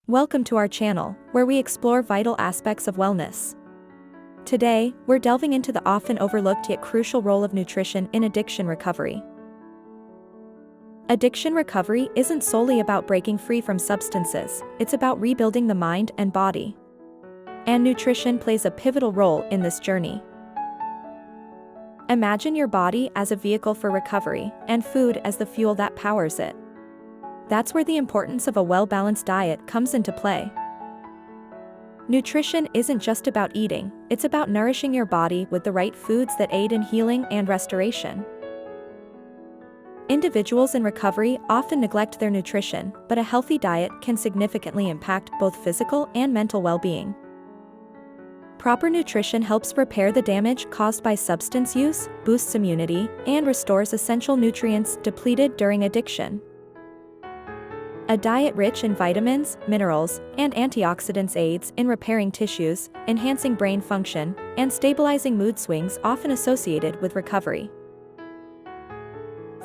Welcome to our channel, where we explore vital aspects of wellness. Today, we're delving into the often overlooked yet crucial role of nutrition in addiction recovery. Addiction recovery isn't solely about breaking free from substances, it's about rebuilding the mind and body. And nutrition plays a pivotal role in this journey. Imagine your body as a vehicle for recovery, and food as the fuel that powers it. That's where the importance of a well-balanced diet comes into play. Nutrition isn't just about eating, it's about nourishing your body with the right foods that aid in healing and restoration. Individuals in recovery often neglect their nutrition, but a healthy diet can significantly impact both physical and mental well-being. Proper nutrition helps repair the damage caused by substance use, boosts immunity, and restores essential nutrients depleted during addiction. A diet rich in vitamins, minerals, and antioxidants aids in repairing tissues, enhancing brain function, and stabilizing mood swings often associated with recovery.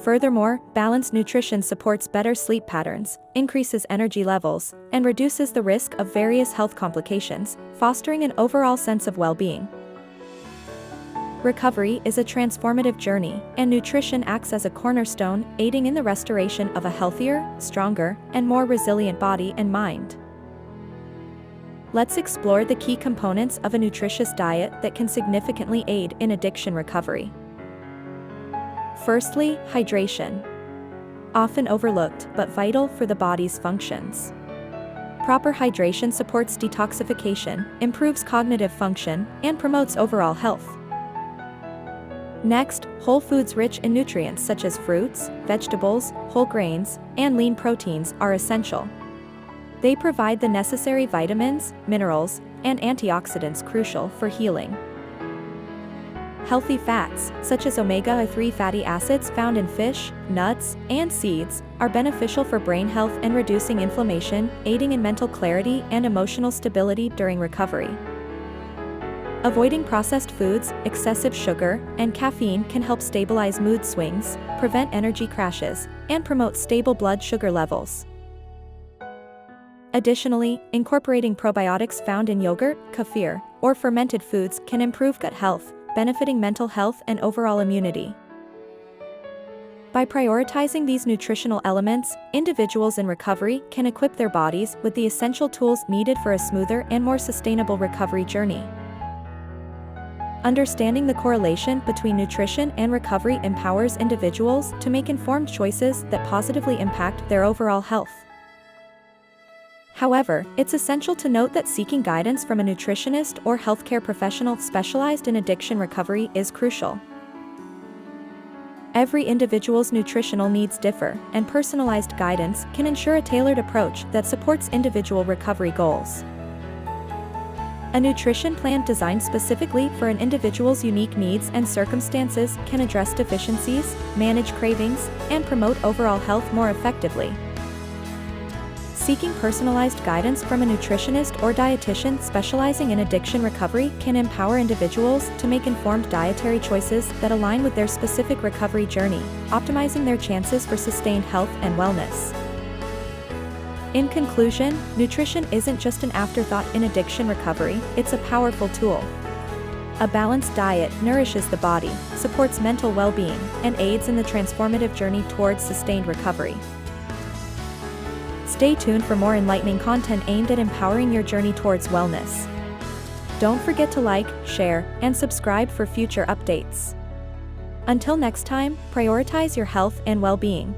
Furthermore, balanced nutrition supports better sleep patterns, increases energy levels, and reduces the risk of various health complications, fostering an overall sense of well-being. Recovery is a transformative journey, and nutrition acts as a cornerstone, aiding in the restoration of a healthier, stronger, and more resilient body and mind. Let's explore the key components of a nutritious diet that can significantly aid in addiction recovery. Firstly, hydration. Often overlooked but vital for the body's functions. Proper hydration supports detoxification, improves cognitive function, and promotes overall health. Next, whole foods rich in nutrients such as fruits, vegetables, whole grains, and lean proteins are essential. They provide the necessary vitamins, minerals, and antioxidants crucial for healing. Healthy fats, such as omega-3 fatty acids found in fish, nuts, and seeds, are beneficial for brain health and reducing inflammation, aiding in mental clarity and emotional stability during recovery. Avoiding processed foods, excessive sugar, and caffeine can help stabilize mood swings, prevent energy crashes, and promote stable blood sugar levels. Additionally, incorporating probiotics found in yogurt, kefir, or fermented foods can improve gut health, benefiting mental health and overall immunity. By prioritizing these nutritional elements, individuals in recovery can equip their bodies with the essential tools needed for a smoother and more sustainable recovery journey. Understanding the correlation between nutrition and recovery empowers individuals to make informed choices that positively impact their overall health. However, it's essential to note that seeking guidance from a nutritionist or healthcare professional specialized in addiction recovery is crucial. Every individual's nutritional needs differ, and personalized guidance can ensure a tailored approach that supports individual recovery goals. A nutrition plan designed specifically for an individual's unique needs and circumstances can address deficiencies, manage cravings, and promote overall health more effectively. Seeking personalized guidance from a nutritionist or dietitian specializing in addiction recovery can empower individuals to make informed dietary choices that align with their specific recovery journey, optimizing their chances for sustained health and wellness. In conclusion, nutrition isn't just an afterthought in addiction recovery, it's a powerful tool. A balanced diet nourishes the body, supports mental well-being, and aids in the transformative journey towards sustained recovery. Stay tuned for more enlightening content aimed at empowering your journey towards wellness. Don't forget to like, share, and subscribe for future updates. Until next time, prioritize your health and well-being.